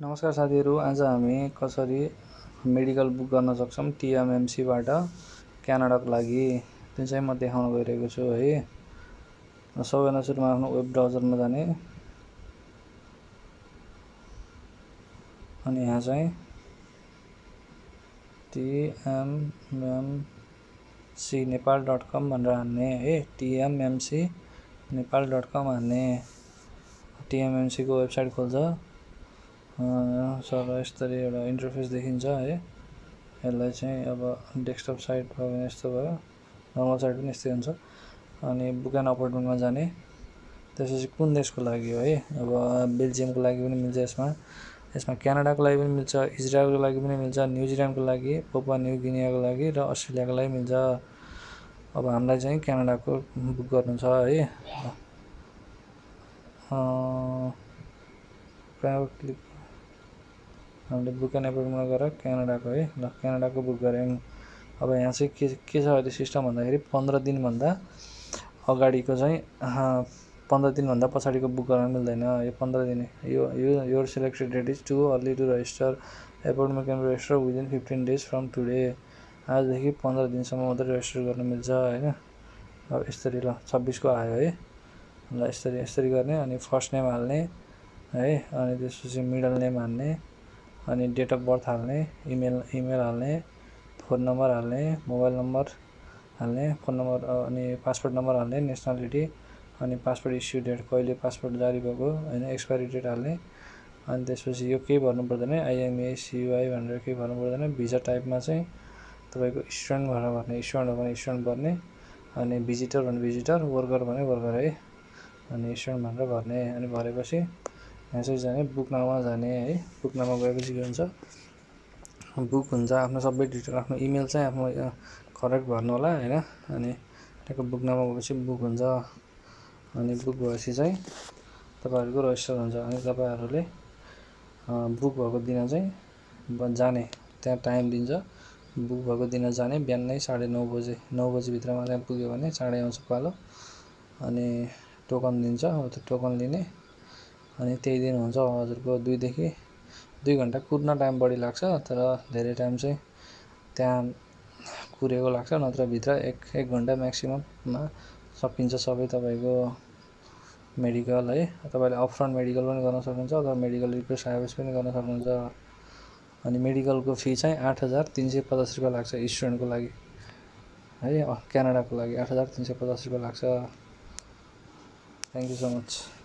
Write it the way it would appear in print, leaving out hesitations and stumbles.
नमस्कार साथीहरू, आज हामी कसरी मेडिकल बुक गर्न सक्छौं TMMC बाट क्यानाडाको लागि त्यो चाहिँ म देखाउन गइरहेको छु है। सबैभन्दा सुरुमा आफ्नो वेब ब्राउजरमा जाने अनि यहाँ चाहिँ tmmcnepal.com भनेर हान्ने है। tmmcnepal.com हान्ने TMMC को वेबसाइट खोल्छ। सर यसरी एउटा इन्टरफेस देखिन्छ है। यसलाई चाहिँ अब डेस्कटप साइट भयो भने यस्तो भयो, नर्मल साइट पनि यस्तै हुन्छ। अनि बुक एन्ड अपॉइन्टमेन्टमा जाने, त्यसपछि कुन देशको लागि हो है। अब बेल्जियमको लागि पनि मिल्छ, यसमा क्यानाडाको लागि पनि मिल्छ, इजरायलको लागि पनि मिल्छ, न्युजिल्यान्डको लागि, पपुवा न्यू गिनियाको लागि र अस्ट्रेलियाको लागि मिल्छ। अब हामीलाई चाहिँ क्यानाडाको बुक गर्नु छ है। क्लिक हामीले बुक एन्ड अपॉइन्टमेन्टमा गएर क्यानाडाको है, ल क्यानाडाको बुक गऱ्यौँ। अब यहाँ चाहिँ के छ अहिले सिस्टम भन्दाखेरि 15 दिनभन्दा अगाडिको चाहिँ 15 दिनभन्दा पछाडिको बुक गर्न मिल्दैन। यो 15 दिन यो selected date is too early to register, appointment can be register within 15 days from today. आजदेखि 15 दिनसम्म मात्रै रजिस्टर गर्न मिल्छ हैन। अब यसरी ल 26 को आयो है। ल यसरी गर्ने अनि फर्स्ट नेम हाल्ने है, अनि त्यसपछि मिडल नेम हाल्ने, अनि डेट अफ बर्थ हाल्ने, इमेल हाल्ने, फोन नम्बर हाल्ने, मोबाइल नम्बर हाल्ने, फोन नम्बर अनि पासपोर्ट नम्बर हाल्ने, नेसनालिटी अनि पासपोर्ट इस्यु डेट, कहिले पासपोर्ट जारी भएको हैन, एक्सपायरी डेट हाल्ने। अनि त्यसपछि यो केही भर्नु पर्दैन, IMA CUI भनेर केही भर्नु पर्दैन। भिजा टाइपमा चाहिँ तपाईको स्टुडेन्ट भनेर भर्ने, स्टुडेन्ट हो भने स्टुडेन्ट भर्ने, अनि भिजिटर भने भिजिटर, वर्कर भने वर्कर है, अनि स्टुडेन्ट भनेर भर्ने। अनि भरेपछि यहाँ चाहिँ जाने बुक नाउमा जाने है। बुक नाउमा गएपछि के हुन्छ, बुक हुन्छ। आफ्नो सबै डिटेल, आफ्नो इमेल चाहिँ आफ्नो करेक्ट भर्नु होला हैन। अनि त्यहाँको बुक नाउमा गएपछि बुक हुन्छ। अनि बुक भएपछि चाहिँ तपाईहरुको रजिस्टर हुन्छ। अनि तपाईहरुले बुक भएको दिन चाहिँ जाने, त्यहाँ टाइम दिन्छ। बुक भएको दिन जाने बिहानै 9:30 बजे, 9 बजे भित्रमा त्यहाँ पुग्यो भने चाँडै आउँछ पालो। अनि टोकन दिन्छ, हो त्यो टोकन लिने। अनि त्यही दिन हुन्छ हजुरको 2 घण्टा कुर्न टाइम बढी लाग्छ, तर धेरै टाइम चाहिँ त्यहाँ कुरेको लाग्छ। नत्र भित्र 1 घण्टा म्याक्सिमममा सकिन्छ सबै तपाईको मेडिकल है। तपाईले अपफ्रन्ट मेडिकल पनि गर्न सक्नुहुन्छ अथवा मेडिकल रिक्वेस्ट आएपछि पनि गर्न सक्नुहुन्छ। अनि मेडिकलको फी चाहिँ 8,350 रुपैयाँ लाग्छ स्टुडेन्टको लागि है। क्यानाडाको लागि 8,350 रुपैयाँ लाग्छ। Thank you so much.